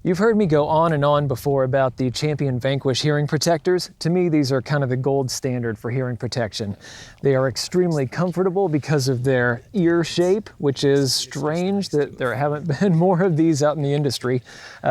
You've heard me go on and on before about the Champion Vanquish hearing protectors. To me, these are kind of the gold standard for hearing protection. They are extremely comfortable because of their ear shape, which is strange that there haven't been more of these out in the industry.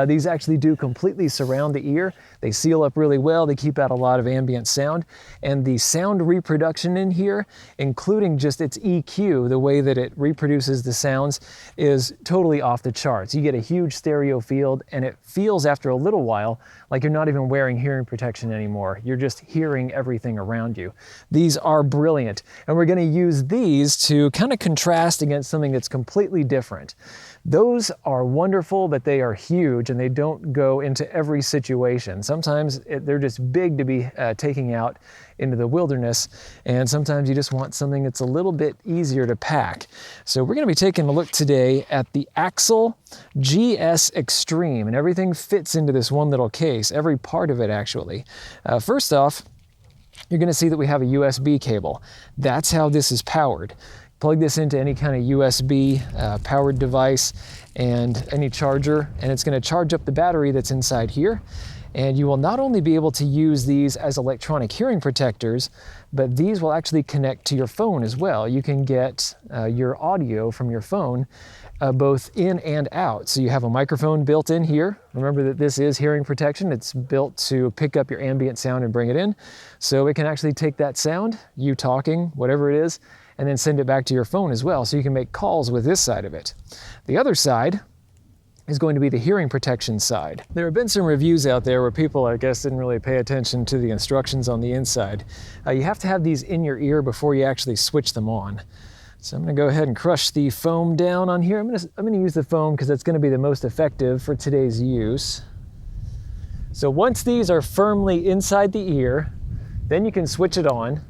These actually do completely surround the ear. They seal up really well. They keep out a lot of ambient sound. And the sound reproduction in here, including just its EQ, the way that it reproduces the sounds, is totally off the charts. You get a huge stereo field, and it feels after a little while like you're not even wearing hearing protection anymore. You're just hearing everything around you. These are brilliant, and we're going to use these to kind of contrast against something that's completely different. Those are wonderful, but they are huge and they don't go into every situation. Sometimes they're just big to be taking out into the wilderness, and sometimes you just want something that's a little bit easier to pack. So we're going to be taking a look today at the Axel GS Extreme, and everything fits into this one little case, every part of it actually. First off, you're going to see that we have a USB cable. That's how this is powered. Plug this into any kind of USB powered device and any charger, and it's going to charge up the battery that's inside here. And you will not only be able to use these as electronic hearing protectors, but these will actually connect to your phone as well. You can get your audio from your phone both in and out. So you have a microphone built in here. Remember that this is hearing protection. It's built to pick up your ambient sound and bring it in. So it can actually take that sound, you talking, whatever it is, and then send it back to your phone as well. So you can make calls with this side of it. The other side is going to be the hearing protection side. There have been some reviews out there where people, I guess, didn't really pay attention to the instructions on the inside. You have to have these in your ear before you actually switch them on. So I'm gonna go ahead and crush the foam down on here. I'm gonna use the foam because that's gonna be the most effective for today's use. So once these are firmly inside the ear, then you can switch it on,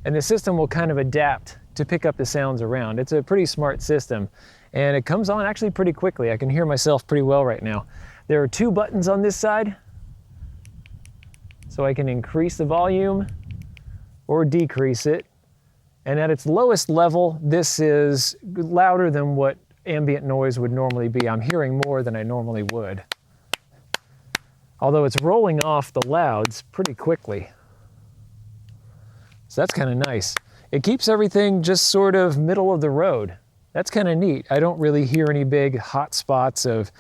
and the system will kind of adapt to pick up the sounds around. It's a pretty smart system, and it comes on actually pretty quickly. I can hear myself pretty well right now. There are two buttons on this side, so I can increase the volume or decrease it. And at its lowest level, this is louder than what ambient noise would normally be. I'm hearing more than I normally would. Although it's rolling off the louds pretty quickly. So that's kind of nice. It keeps everything just sort of middle of the road. That's kind of neat. I don't really hear any big hot spots of,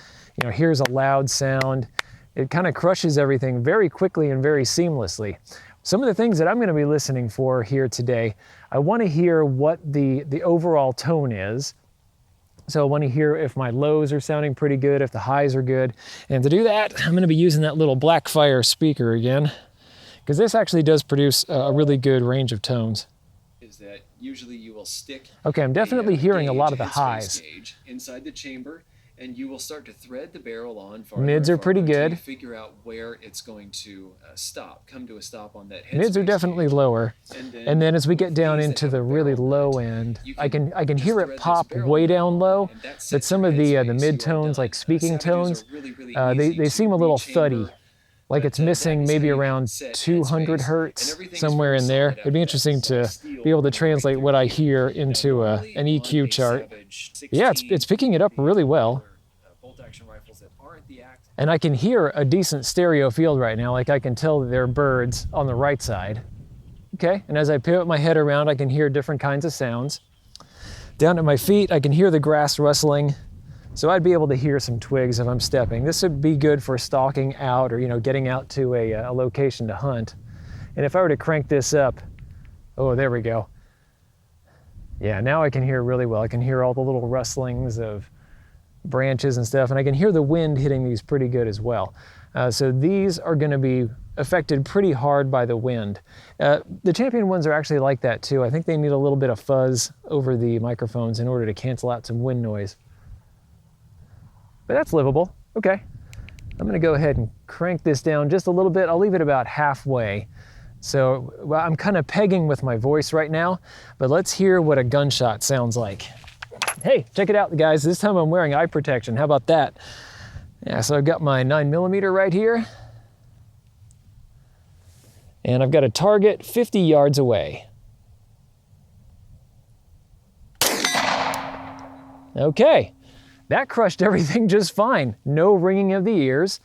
here's a loud sound. It kind of crushes everything very quickly and very seamlessly. Some of the things that I'm going to be listening for here today, I want to hear what the overall tone is. So I want to hear if my lows are sounding pretty good, if the highs are good. And to do that, I'm going to be using that little Blackfire speaker again, because this actually does produce a really good range of tones. Is that usually you will stick okay, I'm definitely hearing a lot of the highs. Gauge inside the chamber, and you will start to thread the barrel on farther. Mids are pretty good. Figure out where it's going to come to a stop on that headspace. Mids are definitely gauge. lower, and then as we get down into the really low end, I can hear it pop way down low. But some of the mid tones, like speaking tones, they seem a little thuddy. Like it's missing maybe around 200 hertz, somewhere in there. It'd be interesting to be able to translate what I hear into an EQ chart. Yeah, it's picking it up really well. And I can hear a decent stereo field right now. Like I can tell that there are birds on the right side. Okay, and as I pivot my head around, I can hear different kinds of sounds. Down at my feet, I can hear the grass rustling. So I'd be able to hear some twigs if I'm stepping. This would be good for stalking out or, getting out to a location to hunt. And if I were to crank this up, oh, there we go. Yeah, now I can hear really well. I can hear all the little rustlings of branches and stuff, and I can hear the wind hitting these pretty good as well. So these are going to be affected pretty hard by the wind. The Champion ones are actually like that too. I think they need a little bit of fuzz over the microphones in order to cancel out some wind noise. But that's livable. Okay. I'm going to go ahead and crank this down just a little bit. I'll leave it about halfway. So I'm kind of pegging with my voice right now, but let's hear what a gunshot sounds like. Hey, check it out, guys. This time I'm wearing eye protection. How about that? Yeah, so I've got my 9mm right here. And I've got a target 50 yards away. Okay. that crushed everything just fine. No ringing of the ears.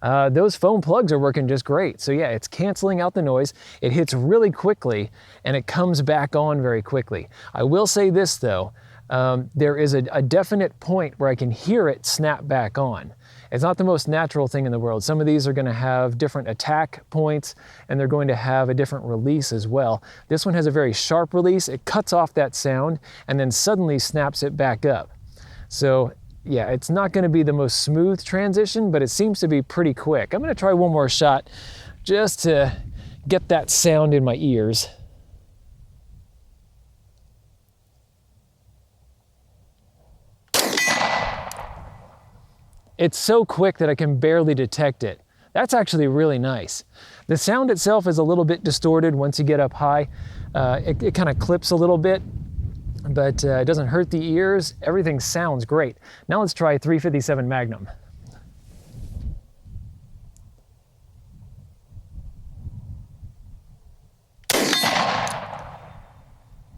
Those foam plugs are working just great. So yeah, it's canceling out the noise. It hits really quickly and it comes back on very quickly. I will say this though, there is a definite point where I can hear it snap back on. It's not the most natural thing in the world. Some of these are going to have different attack points and they're going to have a different release as well. This one has a very sharp release. It cuts off that sound and then suddenly snaps it back up. So yeah, it's not going to be the most smooth transition, but it seems to be pretty quick. I'm going to try one more shot just to get that sound in my ears. It's so quick that I can barely detect it. That's actually really nice. The sound itself is a little bit distorted once you get up high. It kind of clips a little bit, but it doesn't hurt the ears. Everything sounds great. Now let's try 357 Magnum.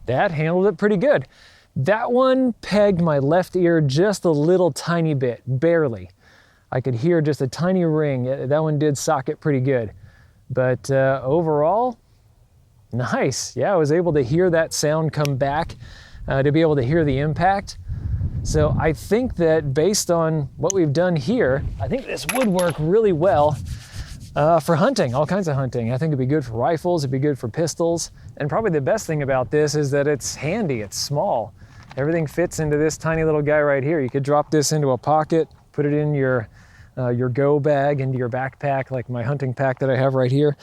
That handled it pretty good. That one pegged my left ear just a little tiny bit, barely. I could hear just a tiny ring. That one did sock it pretty good. But overall, nice. Yeah, I was able to hear that sound come back, to be able to hear the impact. So I think that based on what we've done here, I think this would work really well for hunting, all kinds of hunting. I think it'd be good for rifles, it'd be good for pistols. And probably the best thing about this is that it's handy, it's small. Everything fits into this tiny little guy right here. You could drop this into a pocket, put it in your go bag, into your backpack, like my hunting pack that I have right here.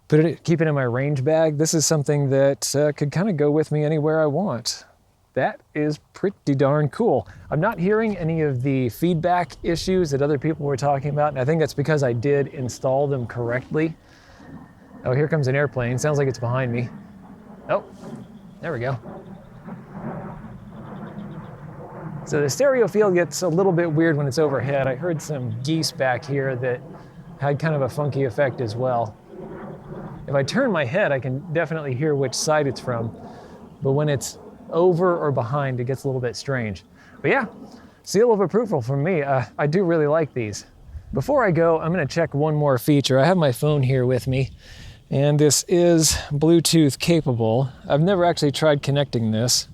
Keep it in my range bag. This is something that could kind of go with me anywhere I want. That is pretty darn cool. I'm not hearing any of the feedback issues that other people were talking about, and I think that's because I did install them correctly. Oh, here comes an airplane. Sounds like it's behind me. Oh, there we go. So the stereo field gets a little bit weird when it's overhead. I heard some geese back here that had kind of a funky effect as well. If I turn my head, I can definitely hear which side it's from. But when it's over or behind, it gets a little bit strange. But yeah, seal of approval from me. I do really like these. Before I go, I'm gonna check one more feature. I have my phone here with me, and this is Bluetooth capable. I've never actually tried connecting this.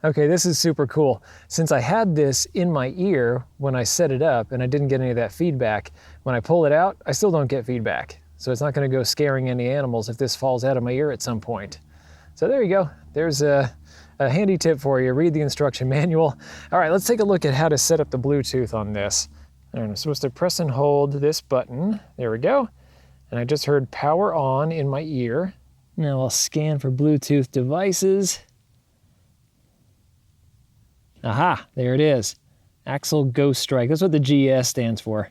Okay, this is super cool. Since I had this in my ear when I set it up and I didn't get any of that feedback, when I pull it out, I still don't get feedback. So it's not gonna go scaring any animals if this falls out of my ear at some point. So there you go. There's a handy tip for you. Read the instruction manual. All right, let's take a look at how to set up the Bluetooth on this. I'm supposed to press and hold this button. There we go. And I just heard power on in my ear. Now I'll scan for Bluetooth devices. Aha, there it is. Axel Ghost Strike. That's what the GS stands for.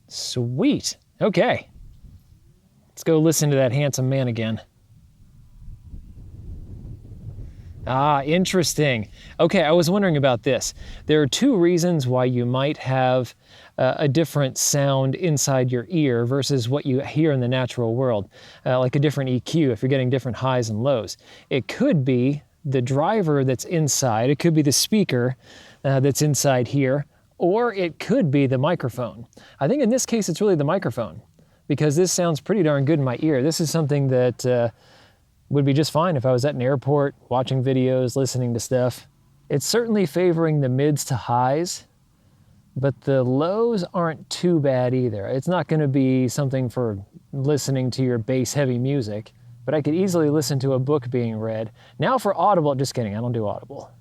Sweet. Okay. Let's go listen to that handsome man again. Ah, interesting. Okay, I was wondering about this. There are two reasons why you might have a different sound inside your ear versus what you hear in the natural world, like a different EQ if you're getting different highs and lows. It could be the driver that's inside, it could be the speaker that's inside here, or it could be the microphone. I think in this case it's really the microphone, because this sounds pretty darn good in my ear. This is something that would be just fine if I was at an airport, watching videos, listening to stuff. It's certainly favoring the mids to highs, but the lows aren't too bad either. It's not gonna be something for listening to your bass-heavy music, but I could easily listen to a book being read. Now for Audible, just kidding, I don't do Audible.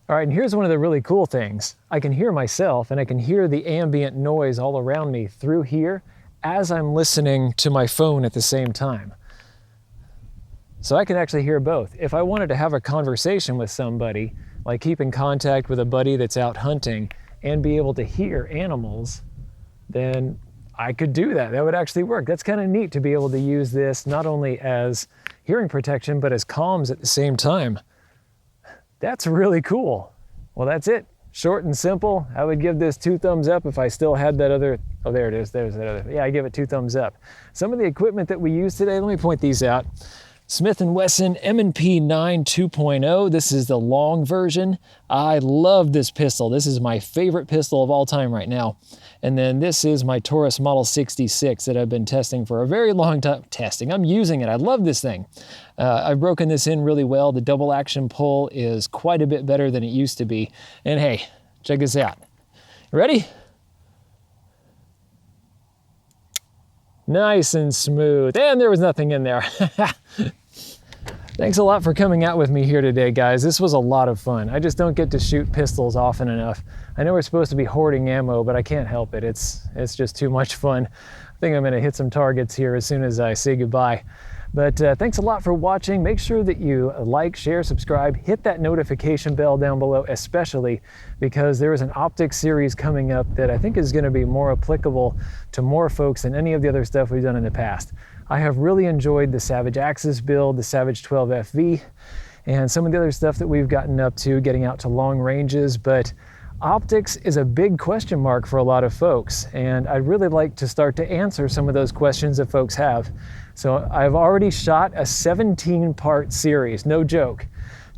All right, and here's one of the really cool things. I can hear myself and I can hear the ambient noise all around me through here as I'm listening to my phone at the same time. So I can actually hear both. If I wanted to have a conversation with somebody, like keep in contact with a buddy that's out hunting and be able to hear animals, then I could do that. That would actually work. That's kind of neat to be able to use this not only as hearing protection, but as comms at the same time. That's really cool. Well, that's it. Short and simple. I would give this 2 thumbs up if I still had that other, oh, there it is, there's that other. Yeah, I give it 2 thumbs up. Some of the equipment that we use today, let me point these out. Smith & Wesson M&P 9 2.0. This is the long version. I love this pistol. This is my favorite pistol of all time right now. And then this is my Taurus Model 66 that I've been testing for a very long time. I'm using it. I love this thing. I've broken this in really well. The double action pull is quite a bit better than it used to be. And hey, check this out. Ready? Nice and smooth. And there was nothing in there. Thanks a lot for coming out with me here today, guys. This was a lot of fun. I just don't get to shoot pistols often enough. I know we're supposed to be hoarding ammo, but I can't help it. It's just too much fun. I think I'm gonna hit some targets here as soon as I say goodbye. But thanks a lot for watching. Make sure that you like, share, subscribe, hit that notification bell down below, especially because there is an optics series coming up that I think is gonna be more applicable to more folks than any of the other stuff we've done in the past. I have really enjoyed the Savage Axis build, the Savage 12 FV, and some of the other stuff that we've gotten up to, getting out to long ranges, but optics is a big question mark for a lot of folks, and I'd really like to start to answer some of those questions that folks have. So I've already shot a 17-part series, no joke,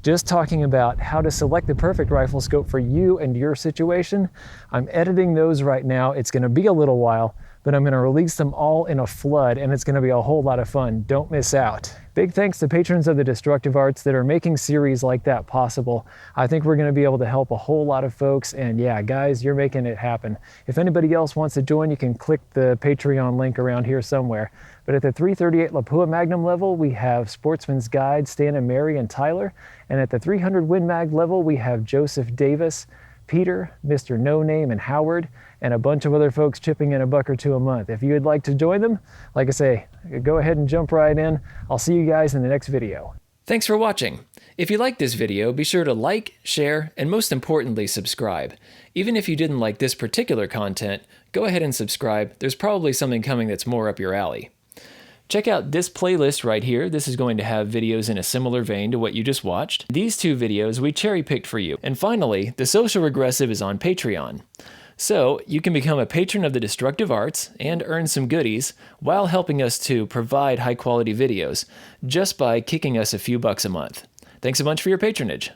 just talking about how to select the perfect rifle scope for you and your situation. I'm editing those right now. It's gonna be a little while, but I'm gonna release them all in a flood, and it's gonna be a whole lot of fun. Don't miss out. Big thanks to patrons of the Destructive Arts that are making series like that possible. I think we're gonna be able to help a whole lot of folks, and yeah, guys, you're making it happen. If anybody else wants to join, you can click the Patreon link around here somewhere. But at the 338 Lapua Magnum level, we have Sportsman's Guide, Stan and Mary and Tyler. And at the 300 Win Mag level, we have Joseph Davis, Peter, Mr. No Name, and Howard, and a bunch of other folks chipping in $1 or $2 a month. If you would like to join them, like I say, go ahead and jump right in. I'll see you guys in the next video. Thanks for watching. If you liked this video, be sure to like, share, and most importantly, subscribe. Even if you didn't like this particular content, go ahead and subscribe. There's probably something coming that's more up your alley. Check out this playlist right here. This is going to have videos in a similar vein to what you just watched. These two videos we cherry-picked for you. And finally, The Social Regressive is on Patreon. So you can become a patron of the Destructive Arts and earn some goodies while helping us to provide high-quality videos just by kicking us a few bucks a month. Thanks a bunch for your patronage.